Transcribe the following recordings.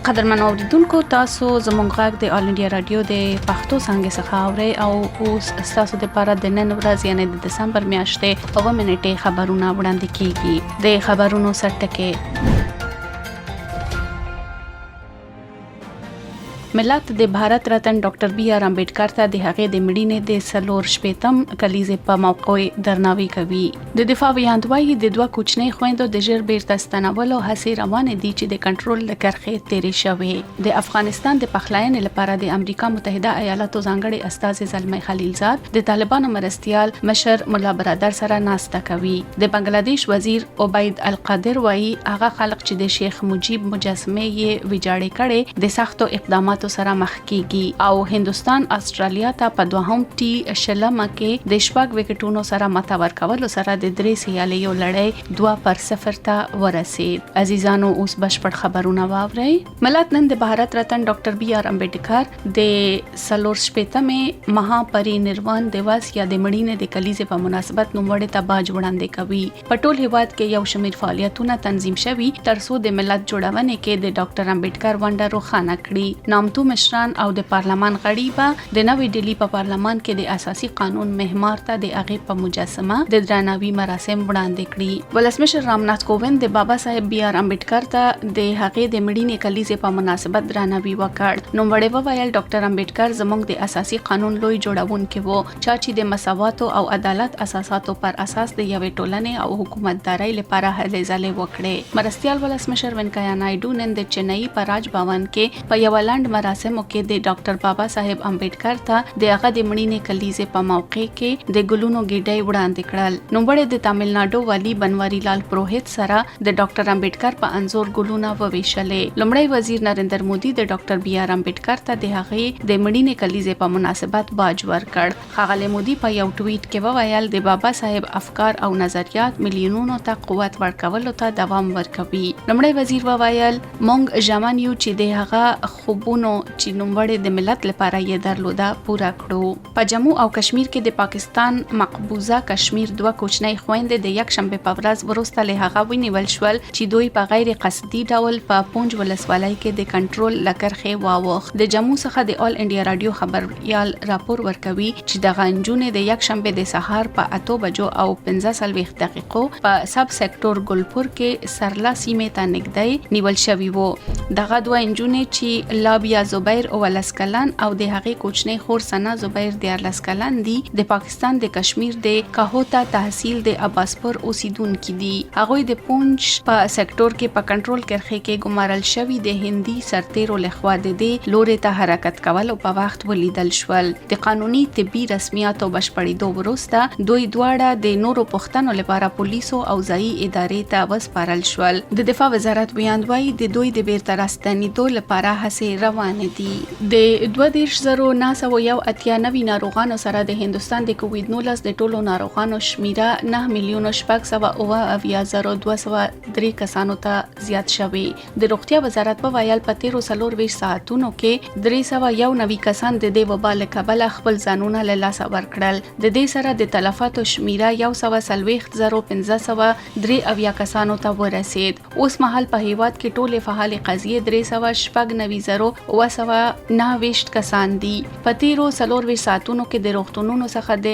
قدرمن اوریدونکو تاسو زموږ غږ د آل انډیا رادیو د پښتو څنګه څخه اورئ او اوس تاسو د لپاره د نن ورځ یعنی د دسمبر میاشتې 9 منټې خبرونه وړاندې کیږي. د خبرونو سرټکي ملت د بھارت رتن ډاکټر بی آر امبیډکر ته د هغې د مړینې د 4 کلیزې په موقع درناوی کوي. د دفاع ویاندوی د دوه کوچنی خويندو د ژر بیرته ستنولو هڅې روانې دي چې د کنټرول له کرښې تیرې شوې. د افغانستان د پخلاینې لپاره د امریکا متحده ایالاتو ځانګړي استازي زلمی خلیلزاد د طالبانو مرستيال مشر مولا برادر سره ناسته کوي. د بنگلاديش وزیر عبید القادر وایي هغه خلک چې د شیخ مجیب مجسمه یې ویجاړې کړي د سختو اقداماتو سره مخ کیږي او هندستان استرالیا ته په دوهم ټي شلمه کې د شپږ وکټونو سره متور کول سره د درې سیالیو لړۍ 2-0 ته ورسید. عزیزانو اوس بشپړ خبرونه واورئ. ملت نن د بھارت رتن ډاکټر بی آر امبیډکر د 4 مها پری نروان دیوس یا د مړینې د کلیزې په مناسبت نوموړي ته باج وړاندې کوي. په ټول هیواد کې یو شمېر فعالیتونه تنظیم شوي ترڅو د ملت جوړونې کې د ډاکټر امبیډکر ونډه روښانه کړي. تو مشران او د پارلمان غړي به د نوې ډیلی په پارلمان کې د اساسي قانون محمار ته د هغې په مجسمه د درناوي مراسم وړاندې کړي. ولسمشر رامناتھ کووند د بابا صاحب بی آر امبیډکر ته د هغې د مړینې کلیزې په مناسبت درناوي وکړ. نوموړي وویل ډاکټر امبیډکر زموږ د اساسي قانون لوی جوړونکی و چې د مساوات او عدالت اساساتو پر اساس د یوې ټولنې او حکومتدارۍ لپاره هلې ځلې وکړې. مرستيال ولسمشر وینکایا نایډو نن د چنئی په راج بھون کې په یو لاند مراسمو کې د ډاکټر بابا صاحب امبیډکر ته د هغه د مړینې کلیزې په موقع کې د ګلونو ګیډۍ وړاندې کړل. نوموړي د تامل ناډو والی بنواری لال پروهیت سره د ډاکټر امبیډکر په انزور ګلونه وویشلې. لومړی وزیر نریندر مودي د ډاکټر بی آر امبیډکر ته د هغې د مړینې کلیزې په مناسبت باج ورکړ. ښاغلی مودي په یو ټویټ کې وویل د بابا صاحب افکار او نظریات میلیونونو ته قوت ورکولو ته دوام ورکوي. لومړی وزیر وویل موږ ژمن یو چې د هغه خوبونو چې نوموړي د ملت لپاره یې درلوده پوره کړو. په جموں او کشمیر کې د پاکستان مقبوضه کشمیر دوه کوچنی خويندې د یک شنبه په ورځ وروسته له هغه ونیول شول چې دوی په غیر قصدي ډول په پونج ولسوالۍ کې د کنټرول لکرخې واوښت. د جموں څخه د آل انډیا رادیو خبريال راپور ورکوي چې د غنجونې د یک شنبه د سهار په 8 بجو او 15 دقیقو په سب سېکټور ګلپور کې سرلا سیمې ته نږدې نیول شوی وو. دغه دوه انجونې چې لابیا زبیر او لسکلن او د هغې کوچنی خور سنا زبیر د لسکلن دي د پاکستان د کشمیر د کاهوتا تحصیل د عباسپور اوسیدونکو دي. هغوی د پونج په سېکټور کې په کنټرول کرښې کې ګمارل شوی د هندي سرتیرو لخوا د دې لوري ته حرکت کول او په وخت ولیدل شول. د قانوني طبي رسمیاتو بشپړېدو وروسته دوی دواړه د نورو پوښتنو لپاره پولیسو او ځایي ادارې ته وسپارل شول. د دفاع وزارت ویاندوی د دوی د بیرته راستنېدو لپاره هڅې روانې دي. د 2019 ناروغانو سره د هندستان د کووید-19 د ټولو ناروغانو شمیره 9,6,203 کسانو ته زیات شوی. د روغتیا وزارت په ویل په 13 ساعتونو کې 391 کسان د دې وبا له کبله خپل ځانونه له لاسه ورکړل. د دې سره د تلفاتو شمیره 140,503 کسانو ته ورسید. اوس مهال په هیواد کې ټولې فعال قضیې 399 کسان دي. په 13 ساعتونو کې د روغتونونو څخه د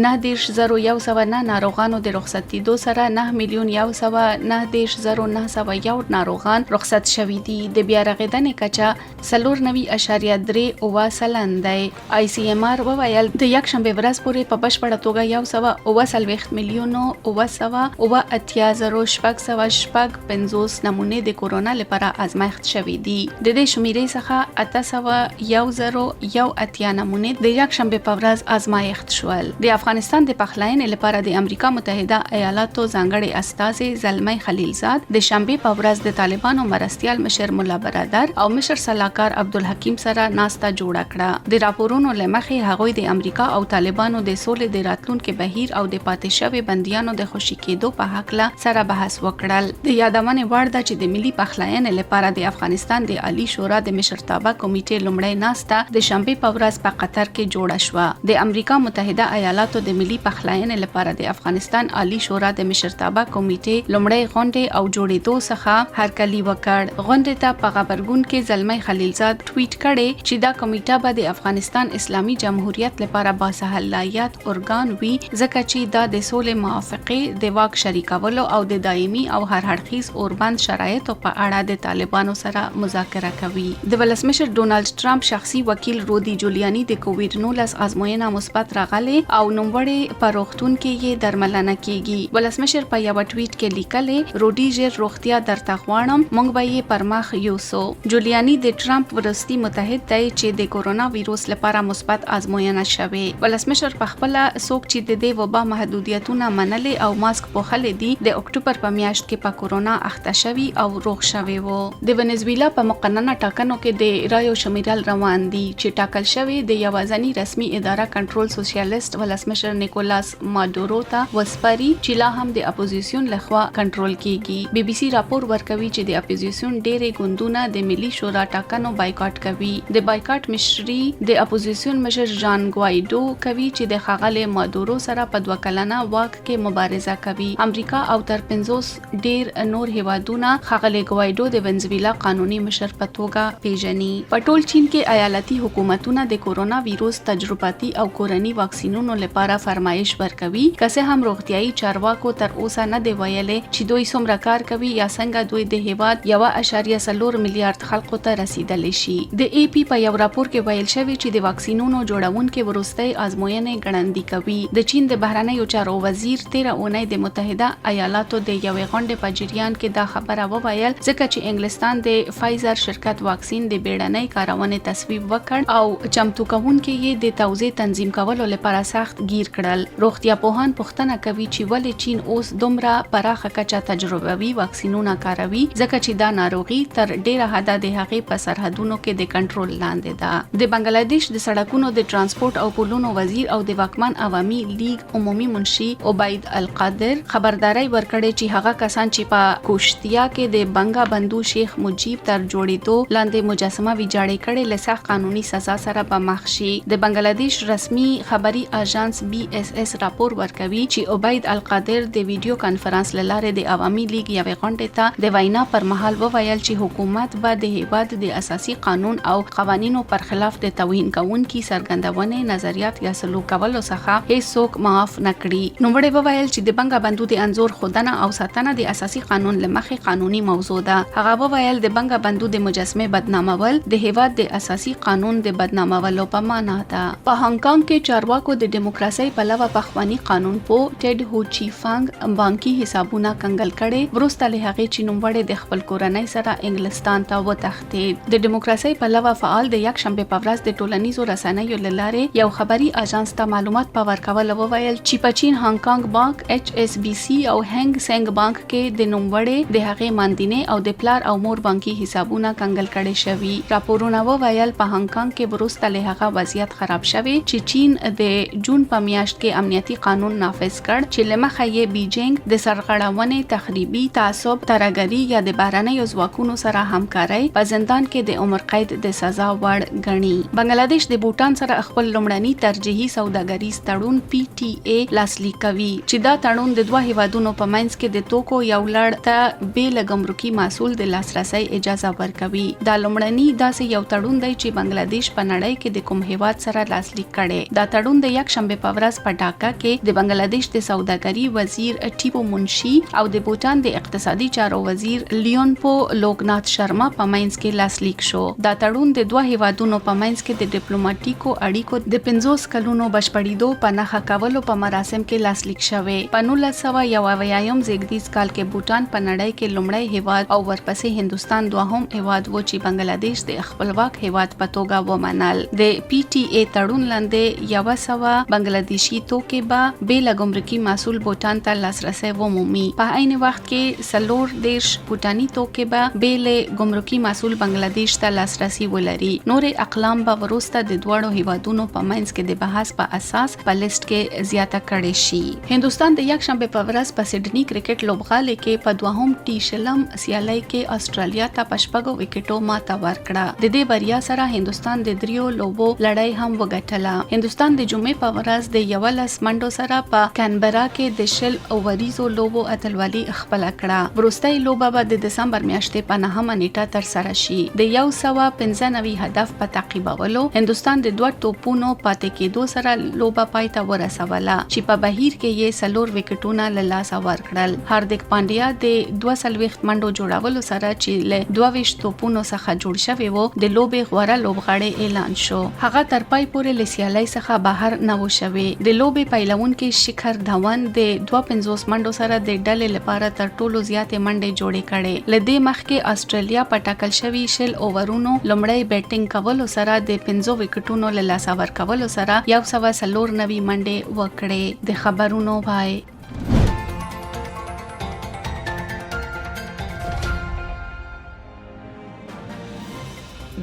9,109 ناروغانو د رخصتېدو سره 9,991,901 ناروغان رخصت شوي دي. د بیا رغېدنې کچه 94.3% دی. آی سی ایم آر وویل د یک شنبه ورځ پورې په بشپړه توګه 140,088,650 نمونې د کورونا لپاره ازمایښت شوي دي. د دې شمیرې څخه 801 نمونې د یک شنبه په ورځ ازمایښت شول. د افغانستان د پخلاینې لپاره د امریکا متحده ایالاتو ځانګړي استازي زلمی خلیلزاد د شنبه په ورځ د طالبانو مرستيال مشر مولا برادر او مشر سلاکار عبدالحکیم سره ناسته جوړه کړه. د راپورونو لمخې هغوی د امریکا او طالبانو د سولې د راتلونکو بهیر او د پاتې شوی بنديانو د خوشي کېدو په حق سره بحث وکړل. د یادونه وړ ده چې د ملي پخلاینې لپاره د افغانستان د عالی شورا د مشرتابه مشرتابه کمیټې لومړی ناسته د شنبه په ورځ په قطر کې جوړه شوه. د امریکا متحده ایالاتو د ملي پخلاینې لپاره د افغانستان عالی شورا د مشرتابه کمیټې لومړی غونډه او جوړېدو څخه هرکلی وکړ. غونډه ته په خبرګون کې زلمی خلیلزاد ټویټ کړي چې دا کمیټه به د افغانستان اسلامي جمهوریت لپاره باصلاحیت ارګان وي ځکه چې دا د سولې موافقې د واک شریکولو او د دایمي او هر اړخیز اوربند شرایطو په اړه د طالبانو سره مذاکره کوي. د ولسمشر ډونالد ټرمپ شخصي وکیل رودي جولیانی د کووډ-19 ازموینه مثبت راغله او نوموړی په روغتون کې یې درملنه کیږي. ولسمشر په یو ټویټ کې لیکلي رودي ژر روغتیا درته غواړم موږ به یې پرمخ یوسو. جولیانی د ټرمپ ورستي متحد دی چې د کورونا وایروس لپاره مثبت ازموینه شوه. ولسمشر په خپل څوک چې د دې وبا محدودیتونه منلې او ماسک پوښلې دي د اکتوبر په میاشت کې په کورونا اخته شوی او روغ شوی وو. د ونزویلا په مقننه ټاکنو کې د رایو شمیرل روان دي چې ټاکل شوی د یوازنی رسمي اداره کنټرول سوسیالیست ولسمشر نیکولاس مادورو ته وسپاري چې لا هم د اپوزیسیون لخوا کنټرول کیږي. بي بي سي راپور ورکوي چې د اپوزیسیون ډېرې ګوندونه د ملي شورا ټاکنو بایکاټ کوي. د بایکاټ مشري د اپوزیسیون مشر جان ګوایډو کوي چې د ښاغلي مادورو سره په 2 کلنه واک کې مبارزه کوي. امریکا او تر 50 ډېر نور هیوادونه ښاغلي ګوایډو د ونزویلا قانوني مشر په توګه پیژني. په ټول چین کې ایالتي حکومتونه د کورونا وایروس تجرباتي او کورني واکسینونو لپاره فرمایش ورکوي. که څه هم روغتيایي چارواکو تر اوسه نه دی ویلي چې دوی څومره کار کوي یا څنګه دوی د هیواد 1.4 میلیارډ خلکو ته رسیدلی شي. د ای پی په یو راپور کې ویل شوی چې د واکسینونو جوړونکو ورستۍ ازموینې ګړندۍ کوي. د چین د بهرنیو چارو وزیر 13 اونۍ د متحده ایالاتو د یوې غونډې په جریان کې دا خبره وویل ځکه چې انګلستان د فایزر شرکت واکسین د بیړنۍ کارونې تصویب وکړ او چمتو کوونکي یې د توزیع تنظیم کولو لپاره سخت گیر کړل. روغتیا پوهان پوښتنه کوي چې ولې چین اوس دومره پراخه کچه تجربوي واکسینونه کاروي ځکه چې دا ناروغي تر ډیره حده د هغې په سرحدونو کې د کنټرول لاندې ده. د بنگلاديش د سړکونو د ترانسپورت او پلونو وزیر او د واکمن عوامي لیگ عمومي منشي عبید القادر خبرداري ورکړې چې هغه کسان چې په کوشتیا کې د بنگا بندو شیخ مجیب تر جوړېدو لاندې مجسمه ویجاړې کړې لسخ قانوني سزا سره به مخ شي. د بنگلاديش رسمي خبري اژانس BSS راپور ورکوي چې عبید القادر د ویډیو کانفرنس لاره د عوامي لیگ یوې غونډې ته د وینا پر مهال وویل چې حکومت به د هیواد د اساسي قانون او قوانینو پر خلاف د توهین کوونکي څرګندونې نظریات یا سلوک کولو څخه هیڅوک معاف نکړي. نو وړي وویل چې د بنگا بندو د انزور خودنه او ساتنه د اساسي قانون لمخې قانوني موضوع ده. هغه وویل د بنگا بندو د مجسمه بدنامول د هیواد د اساسي قانون د بدنامولو په معنا ده. په هانګ کانګ کې چارواکو د دیموکراسي په لور پخوانی قانون په ټډ هو چی فانګ بانکي حسابونه کنګل کړي ورسته له هغه چې نوموړي د خپل کورنۍ سره انګلستان ته وتښتید. د دیموکراسي په لور فعال د یک شنبه په ورځ د ټولنیزو رسنیو لاره یو خبري اژانس ته معلومات په ورکول وویل چې په چین هانګ کانګ بانک HSBC او هنګ سنګ بانک کې د نوموړي د هغې ماندینه او د پلار او مور بانکي حسابونه کنګل کړي شوي. راپورونه وویل په هانګ کانګ کې ورسته له هغه وضعیت خراب شوی چې چین د جون په میاشت کې امنیتي قانون نافذ کړ چې لمخه یې بیجینګ د سرغړونې تخریبي تعصب ترهګري یا د بهرنیو ځواکونو سره همکاري په زندان کې د عمر قید د سزا وړ ګڼي. بنگلاديش د بوتان سره خپل لومړني ترجیحي سوداګریز تړون PTA لاسلیک کوي چې دا تړون د دوه هیوادونو په منځ کې د توکو یو لړ ته بیل ګمرکي محصول د لاسرسي اجازه ورکوي. دا لومړني داسې یو تړون دی چې بنگلاديش په نړۍ کې د کوم هیواد سره لاسلیک کړي. دا تړون د یک شنبه په ورځ په ډاکا کې د بنگلاديش د سوداګري وزیر ټیپو منشي او د بوتان د اقتصادي چارو وزیر لیونپو لوګنات شرما په منځ کې لاسلیک شو. دا تړون د دوه هیوادونو په منځ کې د ډیپلوماټیکو اړیکو د 50 کلونو بشپړېدو په نښه کولو په مراسم کې لاسلیک شوی. په 1991 زیږدیز کال کې بوتان په نړۍ کې لومړی هیواد او ورپسې هندستان دوهم هیواد و چې بنگلاديش د خپلواک هیواد په توګه ومنل. د PTA تړون لاندې 100 بنگلاديشي توکي به بیل ګمرکي محصول بوتان ته لاسرسي ومومي. په عین وخت کې سلور دیش بوتاني توکي به بیل ګمرکي محصول بنگلاديش ته لاسرسي ولري. نور اقلام به ورسته د دوړو هیوادونو په منځ کې د بحث په اساس په لیست کې زیاته کړي شي. هندستان د یک شنبه په ورځ په سیډني کرکټ لوبغالي کې په دوهم ټي شلم سیالي کې استرالیا ته په 6 وکټو ماته ورکړه. کړه. د دې بریا سره هندستان د دریو لوبو لړۍ هم وګټله. هندستان د جمعې په ورځ د 11 منډو سره په کانبرا کې د 10 اوریزو لوبو اتلولي خپل کړه. وروستۍ لوبه به د دسمبر میاشتې په 9 نیټه تر سره شي. د 195 هدف په تعقیبولو هندستان د 2 توپونو پاتې کېدو سره لوبه پای ته ورسوله چې په بهیر کې یې 4 وکټونه له لاسه ورکړل. هاردیک پانډیا د 240 منډو جوړولو سره چې له 22 توپونو څخه جوړ شوی وو د لوبې غوړه لوبغاړی اعلان شو. هغه تر پای پورې له سیالۍ څخه بهر نه و شوی. د لوبې پیلوونکي شیخر دھون د 52 منډو سره د ډلې لپاره تر ټولو زیاتې منډې جوړې کړې. لدې مخکې استرالیا په ټاکل شوی 10 اوورونو لومړی بیټینګ کولو سره د 15 وکټونو له لاسه ورکولو سره 194 منډې وکړې. د خبرونو پای.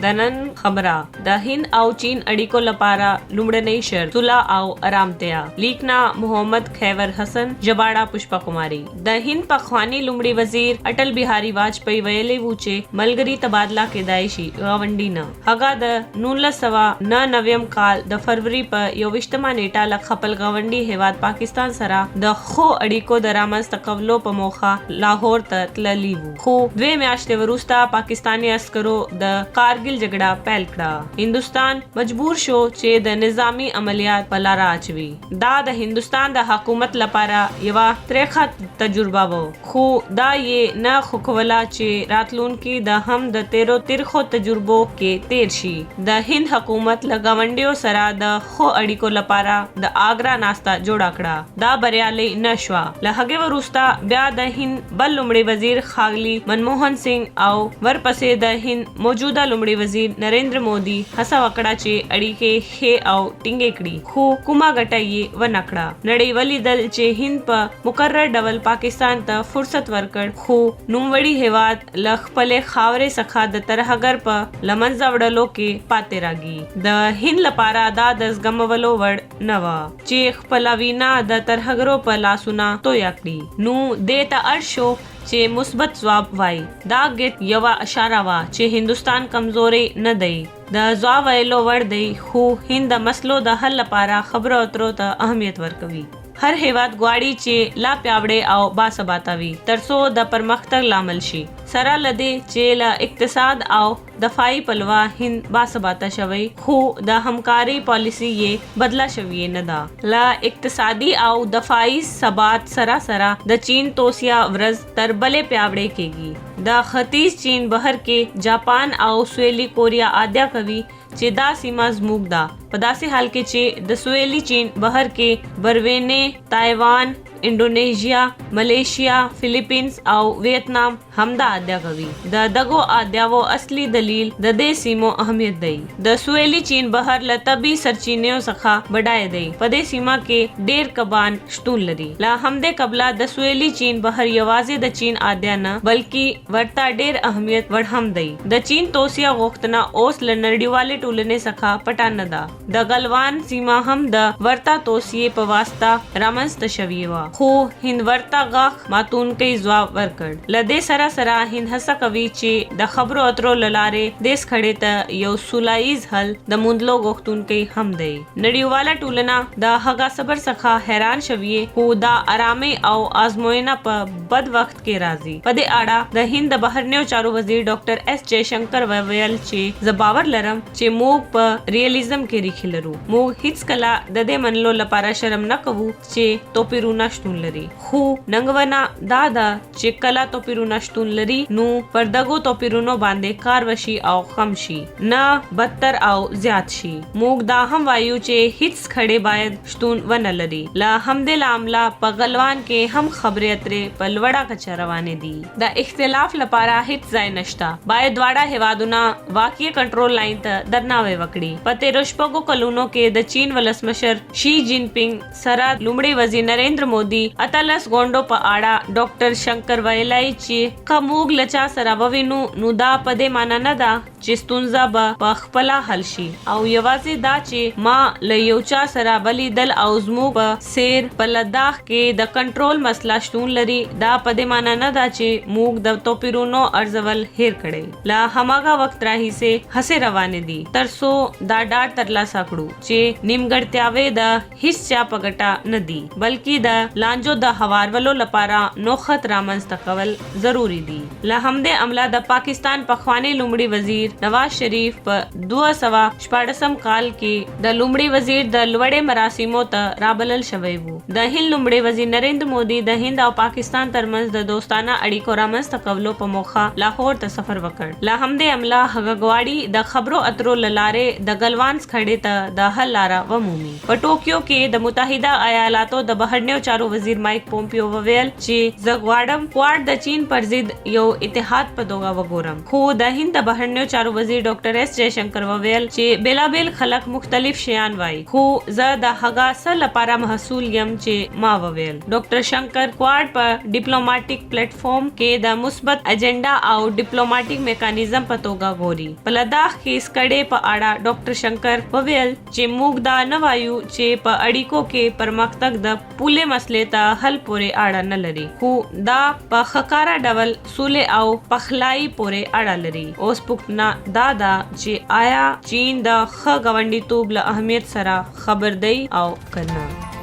دنن خبره د هند او چین اړیکو لپاره لومړنۍ شرط صلح او آرامتیا. لیکنا محمد خیور حسن جباړه پشپا کماری. د هند پخوانی لومړي وزیر اټل بهاري واجپئی ویلي وو چې ملګری تبادله کېدای شي غونډي نه. هغه د 1999 کال د فروری په 21 نیټه ل خپل غونډي هیواد پاکستان سره د خو اړیکو د رامنځته کولو په موخه لاهور ته تللی وو. خو 2 میاشتې وروسته پاکستانی عسکرو د کارګل جګړه پیل کړه. هندستان مجبور شو چې د نظامی عملیات په لار اچوي. دا د هندستان د حکومت لپاره یو تریخه تجربه وو. خو دا یې نه خوکولا چې راتلونکي د هم د تیرخو تجربو کې تیر شي. د هند حکومت له غونډیو سره د خو اړیکو لپاره د آګرا ناستا جوړه کړه. دا بریالي نشوه. له هغه وروسته بیا د هند بل لومړي وزیر خاغلی منموهن سنگ او ورپسې د هند موجوده لومړي وزیر نریندر مودي هڅه وکړه چې اړیکې ښې او ټینګې کړي. خو کومه ګټه یې ونه کړه. نړۍ ولیدل چې هند په مقرر ډول پاکستان ته فرصت ورکړ. خو نوموړي هیواد له خپلې خاورې څخه د ترهګر په لمنځه وړلو کې پاتې راځي. د هند لپاره دا د زغمولو وړ نه وه چې خپله وینا د ترهګرو په لاسونه تویه کړي. نو دې ته اړ شو چې مثبت ځواب وای. دا ګټ یو اشاره وا چې هندستان کمزوري نه دی. د ځواب ویلو وړ دی. خو هند د مسلو د حل لپاره خبرو اترو ته اهمیت ورکوي. هر هیواد غواړي چې لا پیاوړی او باثباته وي ترڅو د پرمختګ لامل شي. سره لدی چې له اقتصاد او دفاعي پلوه هند باثباته شوی. خو د همکاري پالیسی یې بدلا شوی نه ده. له اقتصادي او دفاعي ثبات سره د چین توسیا ورځ تر بلې پیاوړی کېږي. د ختیځ چین بهر کې جاپان او سویلي کوریا اډیا کوي چې دا سیمه زموږ ده. په داسې حال کې چې د سویلي چین بهر کې بروینې، تایوان، انډونیشیا، ملیشیا، فلیپینز او ویتنام همدا اډیا کوي. د دغو اډیاو اصلي دلیل د دې سیمو اهمیت دی. د سویلي چین بهر له طبي سرچینو څخه بډای دی. په دې سیمه کې ډېر کبان شتون لري. له همدې قبله د سویلي چین بهر یوازې د چین اډیا نه بلکې ورته ډېر اهمیت ور هم دی. د چین توسیا غوښتنه اوس له نړیوالې ټولنې څخه پټه نه ده. د غلوان سیمه هم د ورته توسیې په واسطه رامنځته شوې وه. خو هند ورته غاښ ماتونکی ځواب ورکړ. له دې سره هند هڅه کوي چې د خبرو اترو له لارې دې شخړې ته یو سولهییز حل د موندلو غوښتونکی هم دی. نړیواله ټولنه د هغه صبر څخه حیران شوې. خو دا آرامي او آزموینه په بد وخت کې راځي. په دې اړه د هند د بهرنیو چارو وزیر ډاکټر ایس جے شنکر ویل چې زه باور لرم چې موږ په ریالیزم کې ریښې لرو. موږ هیڅ کله د دې منلو لپاره شرم نه کوو چې توپیرونه شتون لري. خو ننګونه دا ده چې کله توپیرونه شتون لري نو پر دغو توپیرونو باندې کار وشي او کم شي نه بدتر او زیات شي. موږ دا هم وایو چې هیڅ خړې باید شتون ونه لري. له همدې لامله په غلوان کې هم خبرې اترې په لوړه کچه روانې دي. د اختلاف لپاره هیڅ ځای نشته. باید دواړه هیوادونه واقعي کنټرول لاین ته درناوی وکړي. په تیرو شپږو کلونو کې د چین ولسمشر شي جین پینګ سره لومړي وزیر نریندر مودي اتلس غونډو په اړه ډاکټر شنکر ویلای چې کوموګ لچا سره ووینو نو دا په دې معنی نه ده چې ستونزه به په خپله حل شي او یوازې دا چې ما له یو چا سره ولیدل او زموږ په سیر په لداخ کې د کنټرول مسله شتون لري دا په دې معنی نه ده چې موږ د توپیرونو ارزول هیر کړي لا هماغه وخت راهیسې هڅې روانې دي ترڅو دا ډاډ ترلاسه کړو چې نیمګړتیاوې د هیڅ چا په ګټه نه دي بلکې د لانجو د هوارولو لپاره نوښت رامنځته کول ضروری دي له همدې امله د پاکستان پخوانی لومړي وزیر نواز شریف په 2014 کال کې د لومړي وزیر د لوړې مراسمو ته رابلل شوی وو د هند لومړي وزیر نریندر مودي د هند او پاکستان ترمنځ د دوستانه اړیکو رامنځته کولو په موخه لاهور ته سفر وکړ له همدې امله هغه غواړي د خبرو اترو لاره د ګلوانز خړې ته د حل لاره ومومي په ټوکیو کې د متحده ایالاتو د بهرنیو چارو وزیر مایک پومپیو وویل چې زه غواړم کوارډ د چین پر ضد یو اتحاد په توګه وګورم خو د هند د بهرنیو چارو وزیر ډاکټر اس جے شنکر وویل چې بیلابیل خلک مختلف شیان وایي خو زه د هغه څه لپاره محصول یم چې ما وویل ډاکټر شنکر کوارډ په ډیپلوماټیک پلیټ فارم کې د مثبت ایجنډا او ډیپلوماټیک میکانیزم په توګه ګوري په لداخ کې سکړې په اړه ډاکټر شنکر وویل چې موږ دا نه وایو چې په اړیکو کې پرمختګ د پوله مسلې ته حل پورې اړه نه لري خو دا په ښکاره ډول سولې او پخلای پورې اړه لري اوس پوښتنه دا ده چې آیا چین د ښه ګاونډیتوب له اهمیت سره خبر دی او کنه